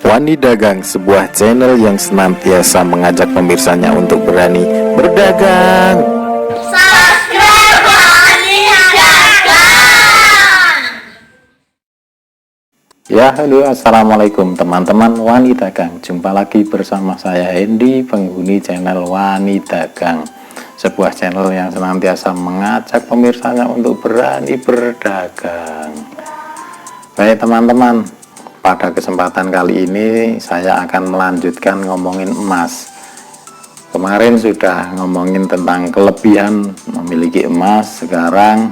Wani Dagang, sebuah channel yang senantiasa mengajak pemirsanya untuk berani berdagang. Subscribe Wani Dagang. Ya, halo, assalamualaikum teman-teman Wani Dagang. Jumpa lagi bersama saya Hendy, penghuni channel Wani Dagang, sebuah channel yang senantiasa mengajak pemirsanya untuk berani berdagang. Baik teman-teman, pada kesempatan kali ini saya akan melanjutkan ngomongin emas. Kemarin sudah ngomongin tentang kelebihan memiliki emas, sekarang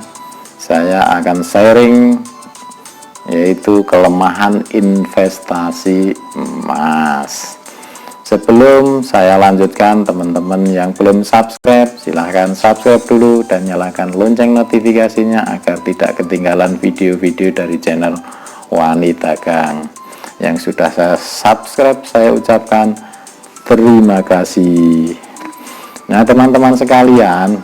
saya akan sharing yaitu kelemahan investasi emas. Sebelum saya lanjutkan, teman-teman yang belum subscribe silahkan subscribe dulu dan nyalakan lonceng notifikasinya agar tidak ketinggalan video-video dari channel Wani Dagang. Yang sudah saya subscribe, saya ucapkan terima kasih. Nah teman-teman sekalian,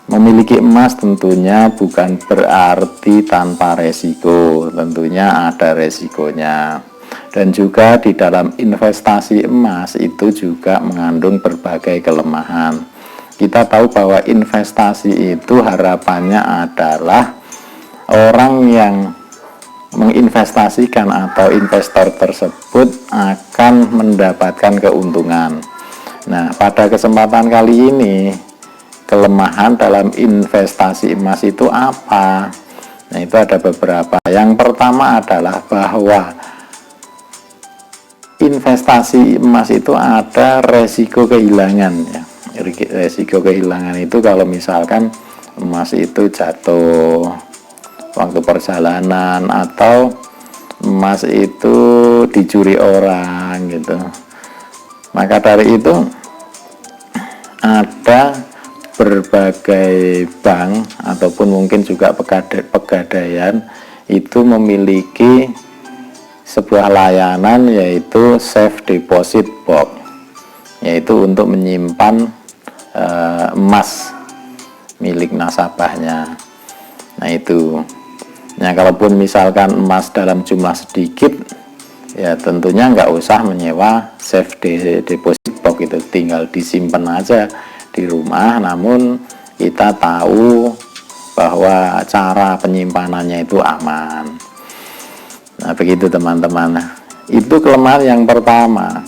memiliki emas tentunya bukan berarti tanpa resiko, tentunya ada resikonya. Dan juga di dalam investasi emas itu juga mengandung berbagai kelemahan. Kita tahu bahwa investasi itu harapannya adalah orang yang menginvestasikan atau investor tersebut akan mendapatkan keuntungan. Nah, pada kesempatan kali ini, kelemahan dalam investasi emas itu apa? Nah, itu ada beberapa. Yang pertama adalah bahwa investasi emas itu ada resiko kehilangan ya. Resiko kehilangan itu kalau misalkan emas itu jatuh waktu perjalanan atau emas itu dicuri orang gitu. Maka dari itu ada berbagai bank ataupun mungkin juga pegadaian itu memiliki sebuah layanan yaitu safe deposit box, yaitu untuk menyimpan emas milik nasabahnya. Nah itu, nah kalaupun misalkan emas dalam jumlah sedikit, ya tentunya nggak usah menyewa safe deposit box, itu tinggal disimpan aja di rumah, namun kita tahu bahwa cara penyimpanannya itu aman. Nah begitu teman-teman, itu kelemahan yang pertama.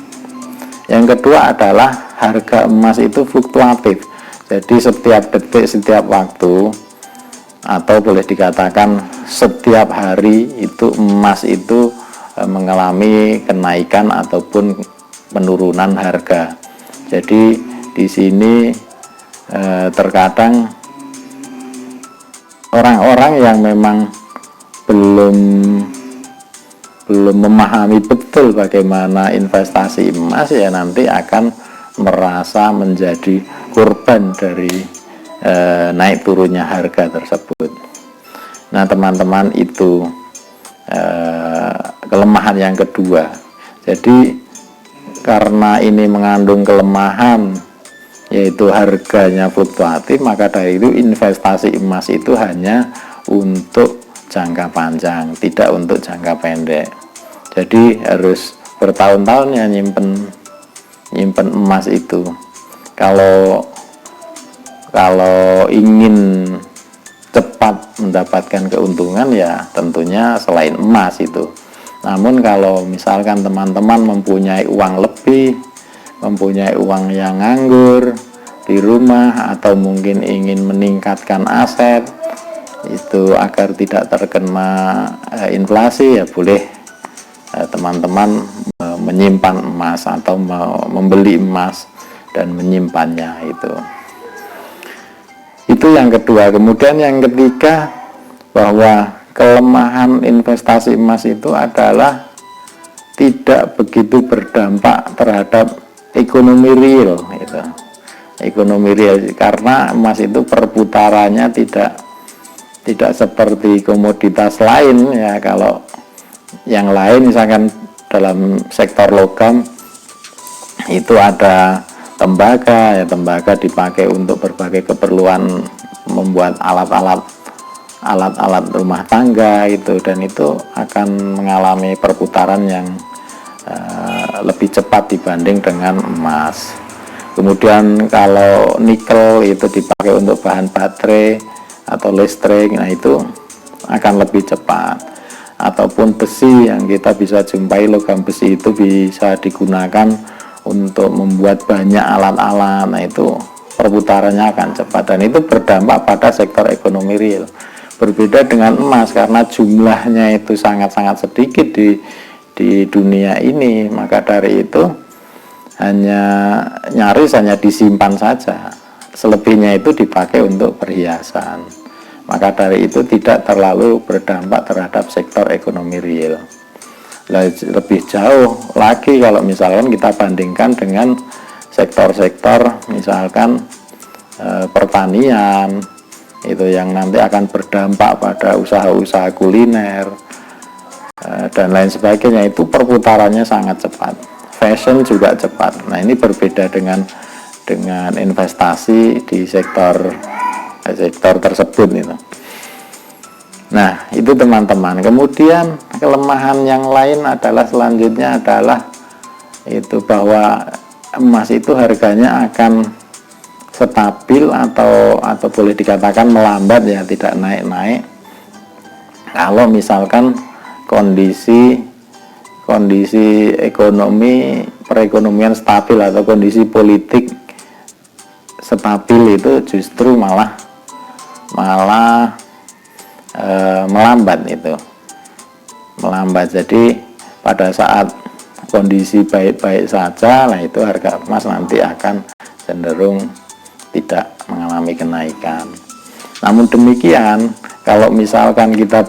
Yang kedua adalah harga emas itu fluktuatif, jadi setiap detik, setiap waktu, atau boleh dikatakan setiap hari itu emas itu mengalami kenaikan ataupun penurunan harga. Jadi di sini terkadang orang-orang yang memang belum memahami betul bagaimana investasi emas, ya nanti akan merasa menjadi korban dari naik turunnya harga tersebut. Nah teman-teman, itu kelemahan yang kedua. Jadi karena ini mengandung kelemahan yaitu harganya fluktuatif, maka dari itu investasi emas itu hanya untuk jangka panjang, tidak untuk jangka pendek. Jadi harus bertahun-tahun ya nyimpen emas itu. Kalau ingin cepat mendapatkan keuntungan, ya tentunya selain emas itu. Namun kalau misalkan teman-teman mempunyai uang lebih, mempunyai uang yang nganggur di rumah, atau mungkin ingin meningkatkan aset itu agar tidak terkena inflasi, ya boleh teman-teman menyimpan emas atau membeli emas dan menyimpannya. Itu yang kedua. Kemudian yang ketiga, bahwa kelemahan investasi emas itu adalah tidak begitu berdampak terhadap ekonomi real gitu. Ekonomi real, karena emas itu perputarannya tidak seperti komoditas lain ya. Kalau yang lain misalkan dalam sektor logam itu ada tembaga ya, tembaga dipakai untuk berbagai keperluan, membuat alat-alat rumah tangga itu, dan itu akan mengalami perputaran yang lebih cepat dibanding dengan emas. Kemudian kalau nikel itu dipakai untuk bahan baterai atau listrik, nah itu akan lebih cepat. Ataupun besi yang kita bisa jumpai, logam besi itu bisa digunakan untuk membuat banyak alat-alat, nah itu perputarannya akan cepat dan itu berdampak pada sektor ekonomi real. Berbeda dengan emas karena jumlahnya itu sangat-sangat sedikit di dunia ini, maka dari itu nyaris hanya disimpan saja, selebihnya itu dipakai untuk perhiasan. Maka dari itu tidak terlalu berdampak terhadap sektor ekonomi real. Lebih jauh lagi kalau misalkan kita bandingkan dengan sektor-sektor misalkan pertanian, itu yang nanti akan berdampak pada usaha-usaha kuliner dan lain sebagainya, itu perputarannya sangat cepat. Fashion juga cepat. Nah, ini berbeda dengan investasi di sektor tersebut itu. Nah, itu teman-teman. Kemudian kelemahan yang lain adalah selanjutnya adalah itu bahwa emas itu harganya akan stabil atau boleh dikatakan melambat ya, tidak naik-naik. Kalau misalkan kondisi ekonomi perekonomian stabil atau kondisi politik stabil, itu justru malah melambat itu. Melambat. Jadi pada saat kondisi baik-baik saja, nah itu harga emas nanti akan cenderung tidak mengalami kenaikan. Namun demikian, kalau misalkan kita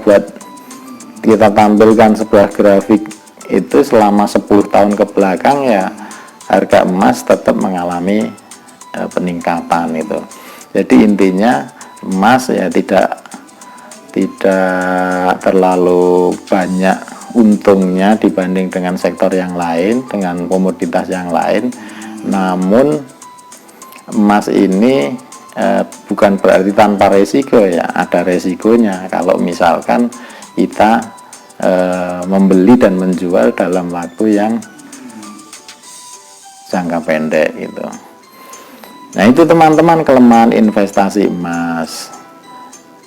tampilkan sebuah grafik itu selama 10 tahun ke belakang, ya harga emas tetap mengalami peningkatan itu. Jadi intinya emas ya tidak terlalu banyak untungnya dibanding dengan sektor yang lain, dengan komoditas yang lain. Namun emas ini bukan berarti tanpa resiko ya, ada resikonya kalau misalkan kita membeli dan menjual dalam waktu yang jangka pendek gitu. Nah, itu teman-teman kelemahan investasi emas.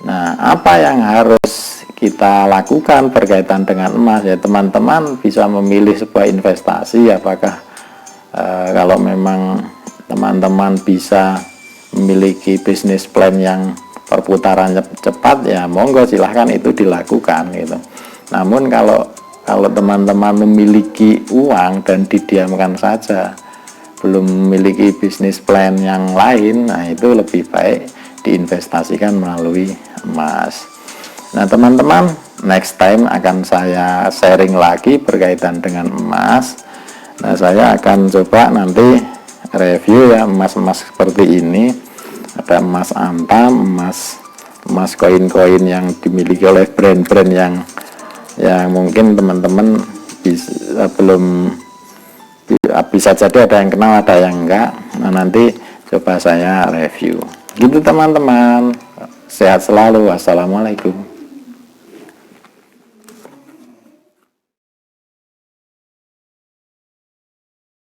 Nah, apa yang harus kita lakukan berkaitan dengan emas ya, teman-teman bisa memilih sebuah investasi. Apakah kalau memang teman-teman bisa memiliki bisnis plan yang perputarannya cepat, ya monggo silahkan itu dilakukan gitu. Namun kalau teman-teman memiliki uang dan didiamkan saja, belum memiliki bisnis plan yang lain, nah itu lebih baik diinvestasikan melalui emas. Nah teman-teman, next time akan saya sharing lagi berkaitan dengan emas. Nah, saya akan coba nanti review ya emas-emas seperti ini. Ada emas antam, emas koin-koin yang dimiliki oleh brand-brand yang mungkin teman-teman bisa jadi ada yang kenal, ada yang enggak. Nah, nanti coba saya review. Gitu teman-teman. Sehat selalu. Wassalamualaikum.